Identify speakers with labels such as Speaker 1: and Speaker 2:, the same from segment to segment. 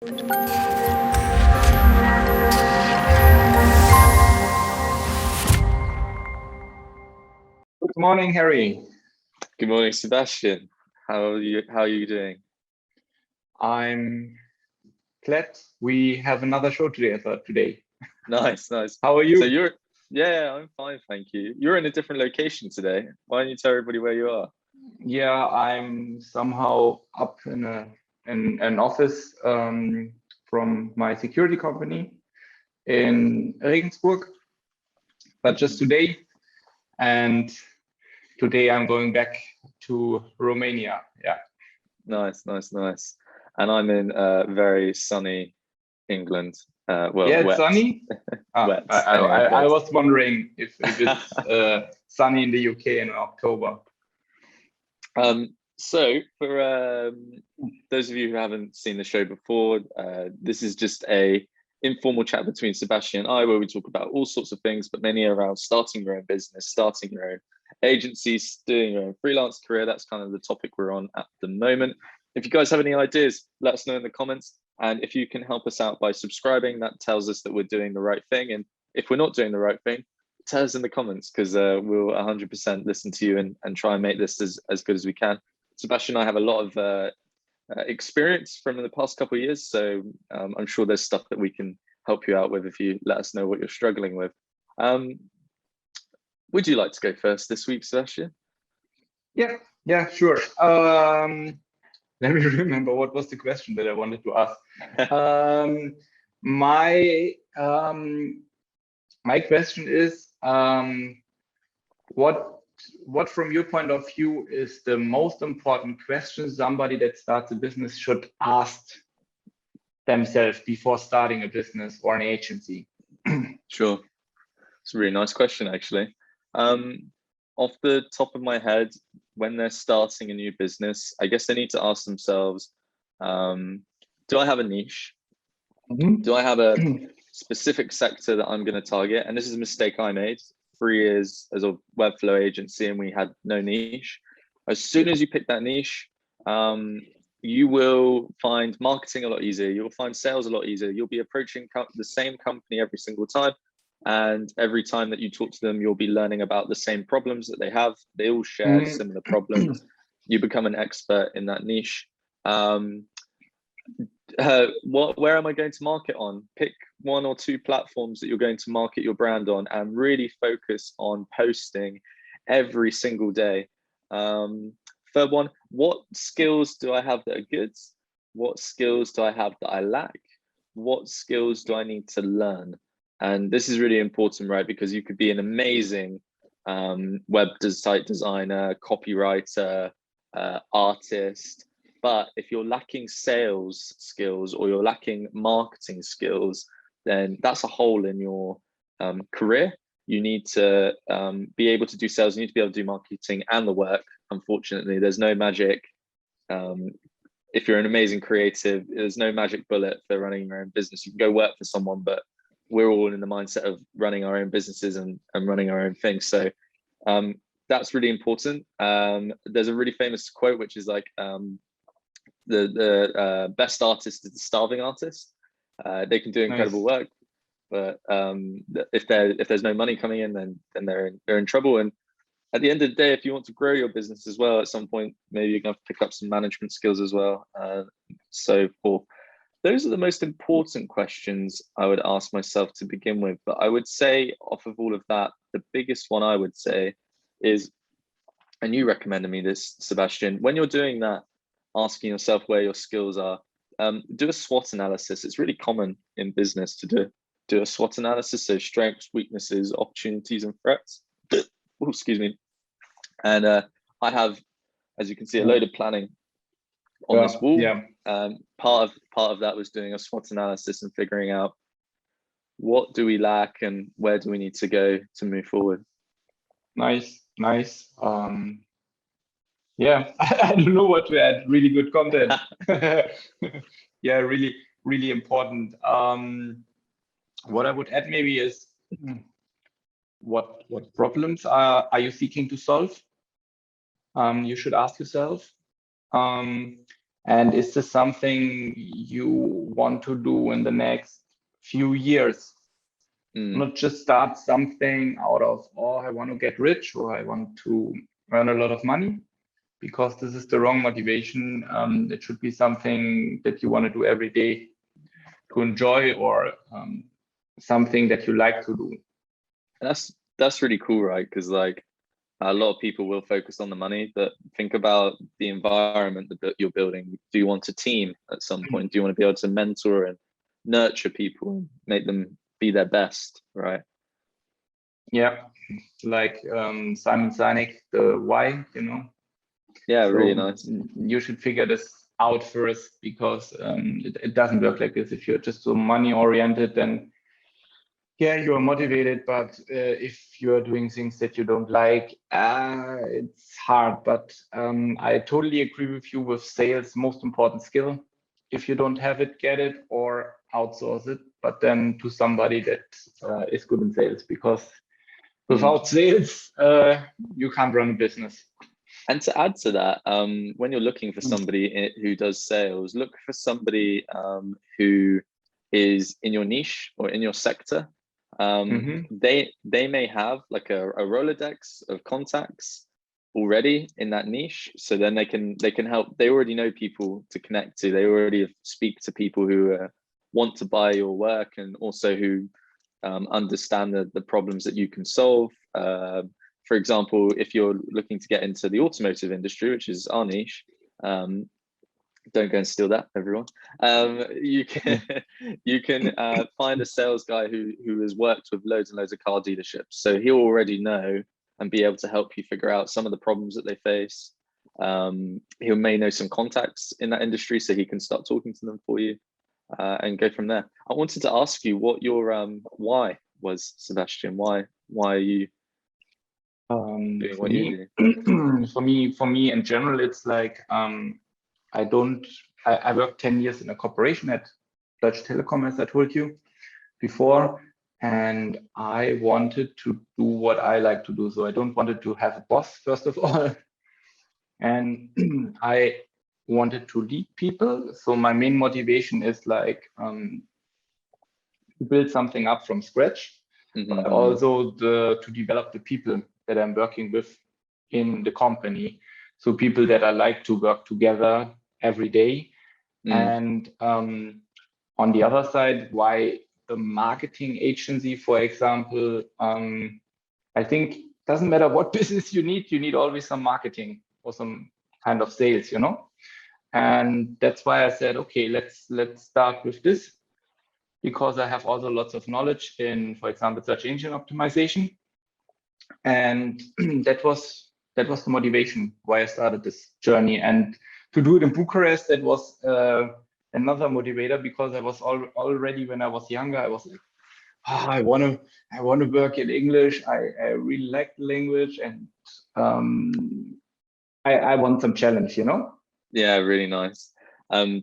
Speaker 1: Good morning, Harry.
Speaker 2: Good morning, Sebastian. How are you doing?
Speaker 1: I'm glad we have another show today.
Speaker 2: Nice.
Speaker 1: How are you?
Speaker 2: I'm fine, thank you. You're in a different location today. Why don't you tell everybody where you are?
Speaker 1: Yeah, I'm somehow up in an office from my security company in Regensburg, but just today. And today I'm going back to Romania. Yeah.
Speaker 2: Nice. And I'm in very sunny England.
Speaker 1: Yeah, it's
Speaker 2: wet.
Speaker 1: sunny.
Speaker 2: Wet.
Speaker 1: I was wondering if it's sunny in the UK in October.
Speaker 2: So for those of you who haven't seen the show before, this is just a informal chat between Sebastian and I, where we talk about all sorts of things, but mainly around starting your own business, starting your own agency, doing your own freelance career. That's kind of the topic we're on at the moment. If you guys have any ideas, let us know in the comments. And if you can help us out by subscribing, that tells us that we're doing the right thing. And if we're not doing the right thing, tell us in the comments, because we'll 100% listen to you and try and make this as good as we can. Sebastian and I have a lot of experience from the past couple of years, so I'm sure there's stuff that we can help you out with if you let us know what you're struggling with. Would you like to go first this week, Sebastian?
Speaker 1: Yeah, sure. Let me remember what was the question that I wanted to ask. My question is, what from your point of view is the most important question somebody that starts a business should ask themselves before starting a business or an agency?
Speaker 2: Sure. It's a really nice question, actually. Off the top of my head, when they're starting a new business, I guess they need to ask themselves, do I have a niche? Do I have a specific sector that I'm going to target? And this is a mistake I made 3 years as a Webflow agency, and we had no niche. As soon as you pick that niche, you will find marketing a lot easier. You'll find sales a lot easier. You'll be approaching the same company every single time. And every time that you talk to them, you'll be learning about the same problems that they have. They all share similar problems. You become an expert in that niche. Where am I going to market on? Pick 1 or 2 platforms that you're going to market your brand on, and really focus on posting every single day. Third one, what skills do I have that are good? What skills do I have that I lack? What skills do I need to learn? And this is really important, right? Because you could be an amazing site designer, copywriter, artist, but if you're lacking sales skills or you're lacking marketing skills, then that's a hole in your career. You need to be able to do sales. You need to be able to do marketing and the work. Unfortunately, there's no magic. If you're an amazing creative, there's no magic bullet for running your own business. You can go work for someone, but we're all in the mindset of running our own businesses and running our own things. So that's really important. There's a really famous quote, which is like, the best artist is the starving artist. They can do incredible work, but if there's no money coming in, then they're in trouble. And at the end of the day, if you want to grow your business as well, at some point, maybe you're going to pick up some management skills as well. So forth. Those are the most important questions I would ask myself to begin with. But I would say, off of all of that, the biggest one I would say is, and you recommended me this, Sebastian, when you're doing that, asking yourself where your skills are, do a SWOT analysis. It's really common in business to do a SWOT analysis, so strengths, weaknesses, opportunities, and threats. Oh, excuse me. And I have, as you can see, a load of planning on this wall. Part of that was doing a SWOT analysis and figuring out what do we lack and where do we need to go to move forward.
Speaker 1: Nice. Yeah, I don't know what to add. Really good content. Yeah, really important. What I would add maybe is, what problems are you seeking to solve? You should ask yourself. And is this something you want to do in the next few years? Not just start something out of, oh, I want to get rich or I want to earn a lot of money, because this is the wrong motivation. It should be something that you want to do every day to enjoy, or something that you like to do.
Speaker 2: That's really cool, right? Because like a lot of people will focus on the money, but think about the environment that you're building. Do you want a team at some point? Do you want to be able to mentor and nurture people and make them be their best, right?
Speaker 1: Yeah, like Simon Sinek, the why, you know.
Speaker 2: Yeah,
Speaker 1: So
Speaker 2: really nice.
Speaker 1: you should figure this out first, because it doesn't work like this. If you're just so money oriented, then yeah, you're motivated, but if you're doing things that you don't like, it's hard. But I totally agree with you with sales, most important skill. If you don't have it, get it or outsource it, but then to somebody that is good in sales, because without sales, you can't run a business.
Speaker 2: And to add to that, when you're looking for somebody who does sales, look for somebody who is in your niche or in your sector. They may have like a Rolodex of contacts already in that niche, so then they can help. They already know people to connect to. They already speak to people who want to buy your work, and also who understand the problems that you can solve. For example, if you're looking to get into the automotive industry, which is our niche, don't go and steal that, everyone. You can find a sales guy who has worked with loads and loads of car dealerships, so he'll already know and be able to help you figure out some of the problems that they face. He may know some contacts in that industry, so he can start talking to them for you, and go from there. I wanted to ask you what your why was, Sebastian. Why are you doing what you do?
Speaker 1: For me in general, it's like I worked 10 years in a corporation at Deutsche Telekom, as I told you before, and I wanted to do what I like to do. So I don't wanted to have a boss, first of all, and I wanted to lead people. So my main motivation is like to build something up from scratch, but also to develop the people that I'm working with in the company. So people that I like to work together every day. And on the other side, why the marketing agency, for example, I think doesn't matter what business you need always some marketing or some kind of sales, you know. And that's why I said, okay, let's start with this, because I have also lots of knowledge in, for example, search engine optimization. And that was the motivation why I started this journey. And to do it in Bucharest, that was another motivator, because I was already, when I was younger, I was like, I want to work in English. I really like the language, and I want some challenge, you know.
Speaker 2: Yeah, really nice. I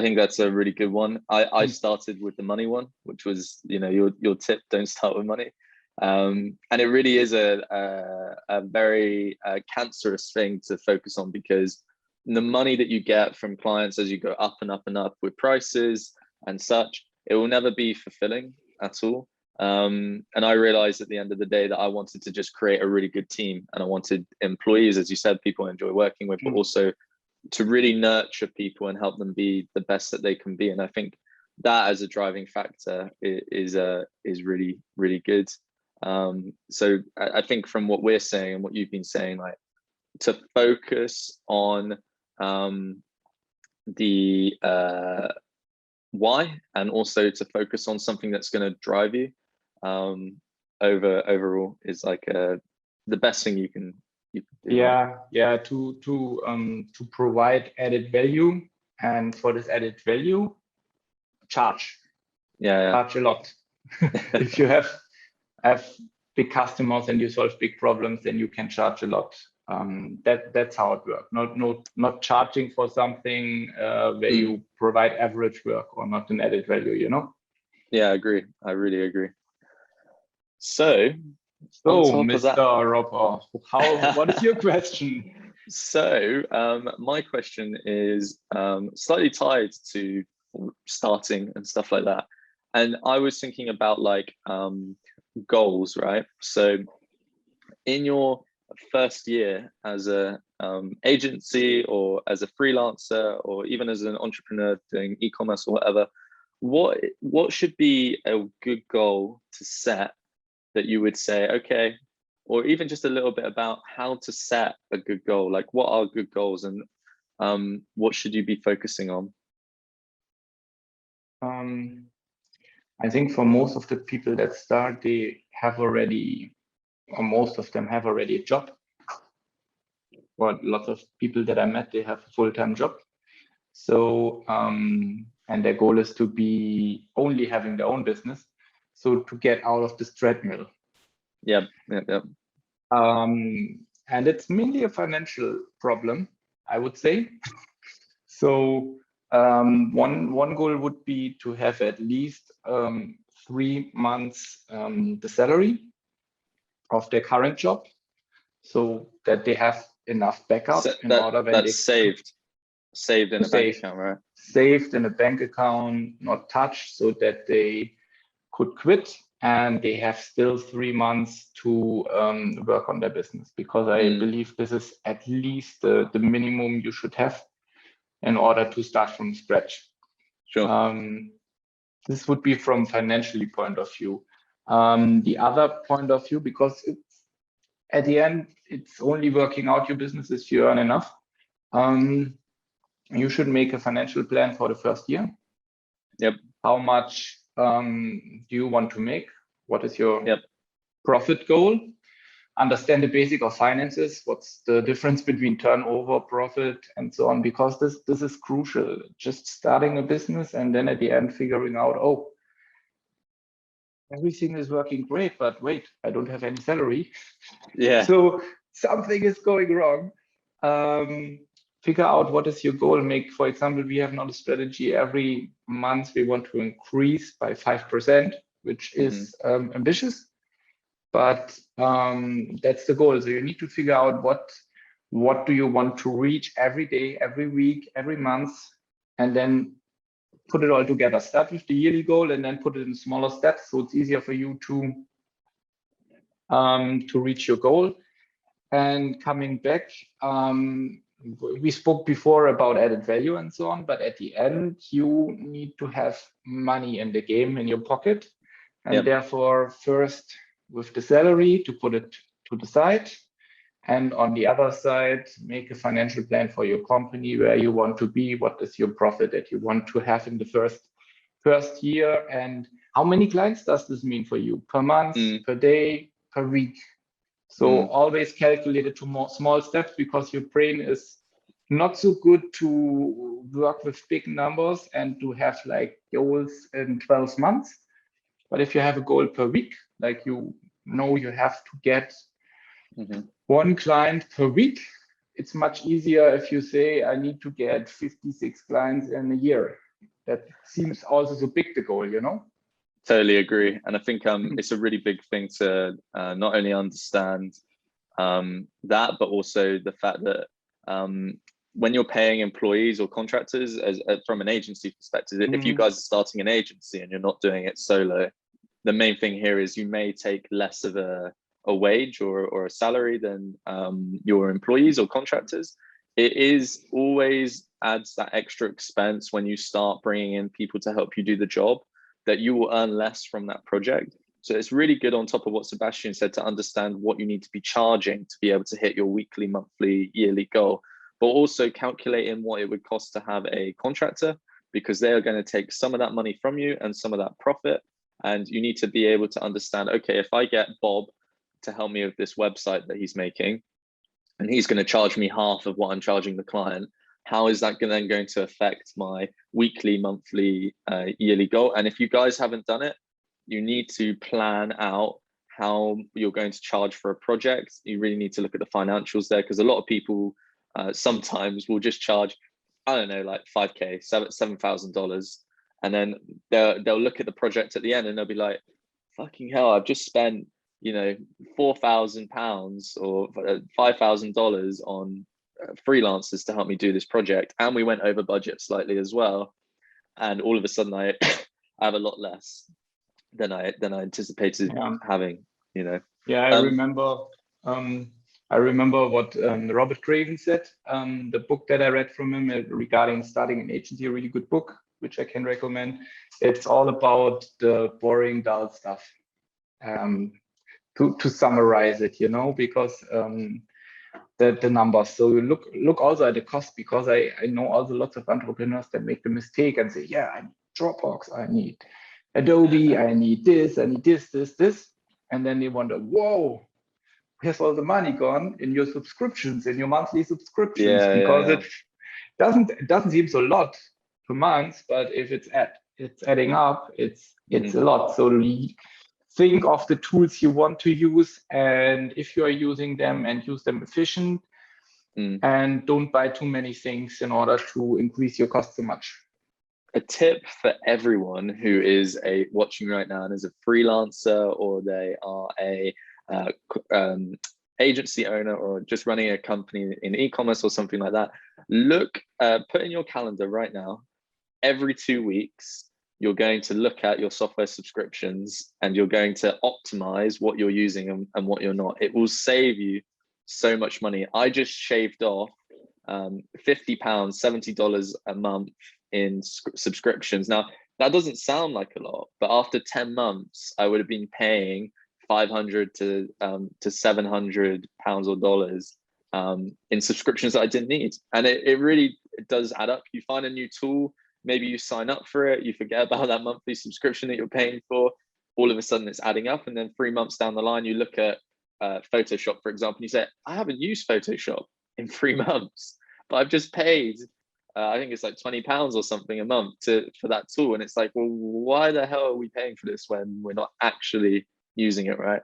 Speaker 2: think that's a really good one. I started with the money one, which was, you know, your tip: don't start with money. And it really is a very cancerous thing to focus on, because the money that you get from clients as you go up and up and up with prices and such, it will never be fulfilling at all. And I realized at the end of the day that I wanted to just create a really good team, and I wanted employees, as you said, people I enjoy working with, but also to really nurture people and help them be the best that they can be. And I think that as a driving factor is really, really good. So I think from what we're saying and what you've been saying, like to focus on the why, and also to focus on something that's going to drive you overall is like the best thing you can do.
Speaker 1: Yeah, to provide added value, and for this added value, charge a lot. If you have big customers and you solve big problems, then you can charge a lot. That's how it works. Not charging for something where you provide average work or not an added value, you know.
Speaker 2: Yeah, I agree. I really agree. So
Speaker 1: Mr. Robber, what is your question?
Speaker 2: So my question is slightly tied to starting and stuff like that. And I was thinking about like goals, right? So in your first year as a agency or as a freelancer or even as an entrepreneur doing e-commerce or whatever, what should be a good goal to set that you would say, okay, or even just a little bit about how to set a good goal, like what are good goals and what should you be focusing on?
Speaker 1: I think for most of the people that start, they have already, or most of them have already a job. Or lots of people that I met, they have a full-time job. So, and their goal is to be only having their own business. So to get out of this treadmill.
Speaker 2: Yeah.
Speaker 1: And it's mainly a financial problem, I would say. So one goal would be to have at least 3 months the salary of their current job, so that they have enough backup
Speaker 2: So
Speaker 1: in order when
Speaker 2: that's saved in a bank account, right?
Speaker 1: Saved in a bank account, not touched, so that they could quit and they have still 3 months to work on their business, because I believe this is at least the minimum you should have in order to start from scratch.
Speaker 2: Sure.
Speaker 1: This would be from financially point of view. The other point of view, because it's at the end, it's only working out your business if you earn enough. You should make a financial plan for the first year.
Speaker 2: Yep.
Speaker 1: How much do you want to make? What is your profit goal? Understand the basic of finances. What's the difference between turnover, profit, and so on? Because this is crucial. Just starting a business and then at the end figuring out, oh, everything is working great, but wait, I don't have any salary.
Speaker 2: Yeah.
Speaker 1: So something is going wrong. Figure out what is your goal. Make, for example, we have now a strategy every month we want to increase by 5%, which is ambitious, but that's the goal. So you need to figure out what do you want to reach every day, every week, every month, and then put it all together. Start with the yearly goal and then put it in smaller steps, so it's easier for you to reach your goal. And coming back, we spoke before about added value and so on, but at the end, you need to have money in the game in your pocket. And therefore, first with the salary to put it to the side. And on the other side, make a financial plan for your company, where you want to be, what is your profit that you want to have in the first year, and how many clients does this mean for you per month, per day, per week. So always calculate it to more small steps, because your brain is not so good to work with big numbers and to have like goals in 12 months. But if you have a goal per week, like you have to get one client per week, it's much easier if you say, I need to get 56 clients in a year. That seems also so big, the goal, you know?
Speaker 2: Totally agree. And I think it's a really big thing to not only understand that, but also the fact that when you're paying employees or contractors, from an agency perspective, if you guys are starting an agency and you're not doing it solo, the main thing here is you may take less of a wage or a salary than your employees or contractors. It is always adds that extra expense when you start bringing in people to help you do the job, that you will earn less from that project. So it's really good, on top of what Sebastian said, to understand what you need to be charging to be able to hit your weekly, monthly, yearly goal, but also calculating what it would cost to have a contractor, because they are going to take some of that money from you and some of that profit. And you need to be able to understand, okay, if I get Bob to help me with this website that he's making, and he's going to charge me half of what I'm charging the client, how is that then going to affect my weekly, monthly, yearly goal? And if you guys haven't done it, you need to plan out how you're going to charge for a project. You really need to look at the financials there, because a lot of people sometimes will just charge, I don't know, like $5K, $7,000. And then they'll look at the project at the end and they'll be like, fucking hell, I've just spent, £4,000 or $5,000 on freelancers to help me do this project, and we went over budget slightly as well. And all of a sudden, I I have a lot less than I anticipated having. You know.
Speaker 1: Yeah, I remember. I remember what Robert Craven said. The book that I read from him regarding starting an agency, a really good book, which I can recommend. It's all about the boring, dull stuff. To summarize it, you know, because the numbers. So you look also at the cost, because I know also lots of entrepreneurs that make the mistake and say, yeah, I need Dropbox, I need Adobe, I need this, this. And then they wonder, whoa, where's all the money gone in your subscriptions, in your monthly subscriptions? Because it doesn't seem so a lot per month, but if it's adding up, it's a lot. So think of the tools you want to use, and if you are using them, and use them efficient, and don't buy too many things in order to increase your cost so much.
Speaker 2: A tip for everyone who is watching right now and is a freelancer, or they are a agency owner, or just running a company in e-commerce or something like that, put in your calendar right now, every 2 weeks, you're going to look at your software subscriptions, and you're going to optimize what you're using and what you're not. It will save you so much money. I just shaved off £50, $70 a month in subscriptions. Now, that doesn't sound like a lot, but after 10 months, I would have been paying 500 to 700 pounds or dollars in subscriptions that I didn't need. And it really does add up. You find a new tool, maybe you sign up for it, you forget about that monthly subscription that you're paying for, all of a sudden it's adding up. And then 3 months down the line, you look at Photoshop, for example, and you say, I haven't used Photoshop in 3 months, but I've just paid, I think it's like £20 or something a month for that tool. And it's like, well, why the hell are we paying for this when we're not actually using it, right?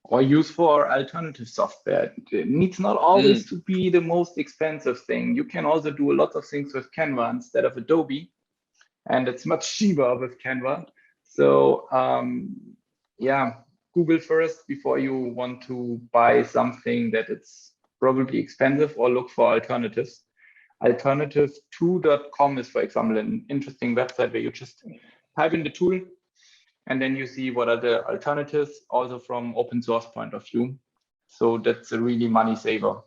Speaker 1: Or use for alternative software. It needs not always to be the most expensive thing. You can also do a lot of things with Canva instead of Adobe, and it's much cheaper with Canva. So Google first before you want to buy something that it's probably expensive, or look for alternatives. Alternative2.com is, for example, an interesting website where you just type in the tool, and then you see what are the alternatives, also from open source point of view. So that's a really money saver.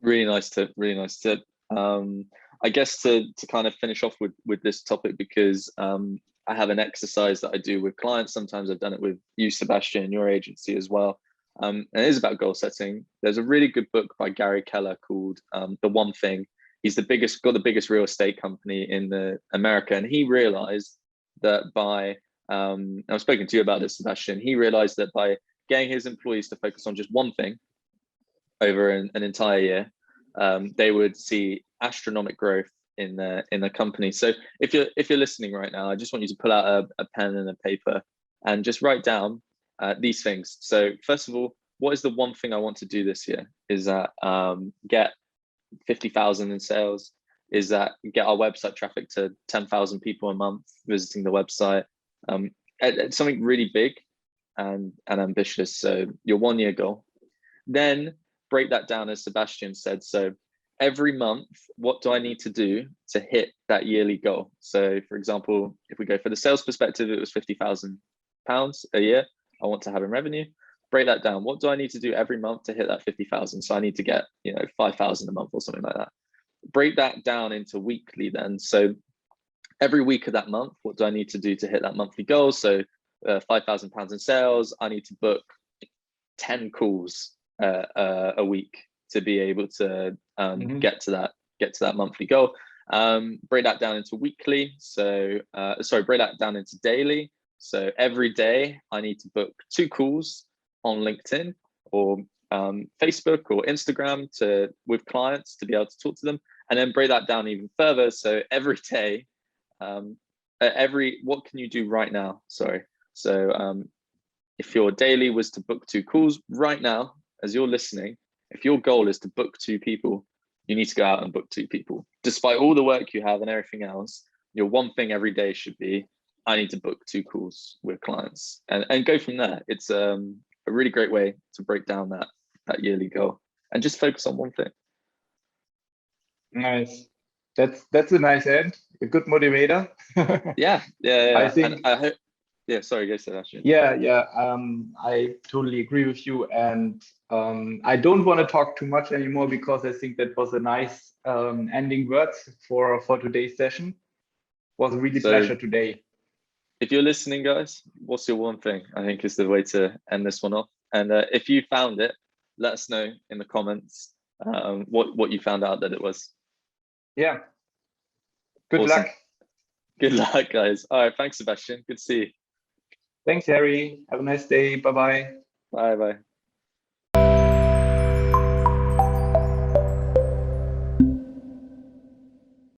Speaker 2: Really nice tip. Really nice tip. I guess to kind of finish off with this topic, because I have an exercise that I do with clients. Sometimes I've done it with you, Sebastian, your agency as well. And it is about goal setting. There's a really good book by Gary Keller called The One Thing. He's got the biggest real estate company in America, and he realized that by I've spoken to you about this, Sebastian. He realized that by getting his employees to focus on just one thing over an entire year, they would see astronomical growth in the company. So if you're listening right now, I just want you to pull out a pen and a paper and just write down these things. So first of all, what is the one thing I want to do this year? Is that get 50,000 in sales? Is that get our website traffic to 10,000 people a month visiting the website? Something really big and ambitious. So your 1 year goal. Then break that down, as Sebastian said. So every month, what do I need to do to hit that yearly goal? So for example, if we go for the sales perspective, it was £50,000 a year I want to have in revenue. Break that down. What do I need to do every month to hit that 50,000? So I need to get 5,000 a month or something like that. Break that down into weekly then. So every week of that month, what do I need to do to hit that monthly goal? So £5,000 in sales, I need to book 10 calls a week to be able to get to that monthly goal. Break that down into weekly. So break that down into daily. So every day I need to book 2 calls on LinkedIn or Facebook or Instagram with clients to be able to talk to them, and then break that down even further. So every day, what can you do right now? So if your daily was to book 2 calls right now, as you're listening, if your goal is to book 2 people, you need to go out and book 2 people. Despite all the work you have and everything else, your one thing every day should be, I need to book 2 calls with clients, and go from there. It's a really great way to break down that yearly goal and just focus on one thing.
Speaker 1: Nice. That's a nice end. A good motivator.
Speaker 2: Yeah.
Speaker 1: I
Speaker 2: And
Speaker 1: think.
Speaker 2: I hope. Yeah. Sorry, go Sebastian.
Speaker 1: Yeah. I totally agree with you, and I don't want to talk too much anymore because I think that was a nice ending words for today's session. Was a really
Speaker 2: So
Speaker 1: pleasure today.
Speaker 2: if you're listening, guys, what's your one thing? I think is the way to end this one off. And if you found it, let us know in the comments what you found out that it was.
Speaker 1: Yeah. Good
Speaker 2: Awesome.
Speaker 1: luck.
Speaker 2: Good luck, guys. All right. Thanks, Sebastian. Good to see you.
Speaker 1: Thanks, Harry. Have a nice day. Bye bye.
Speaker 2: Bye bye.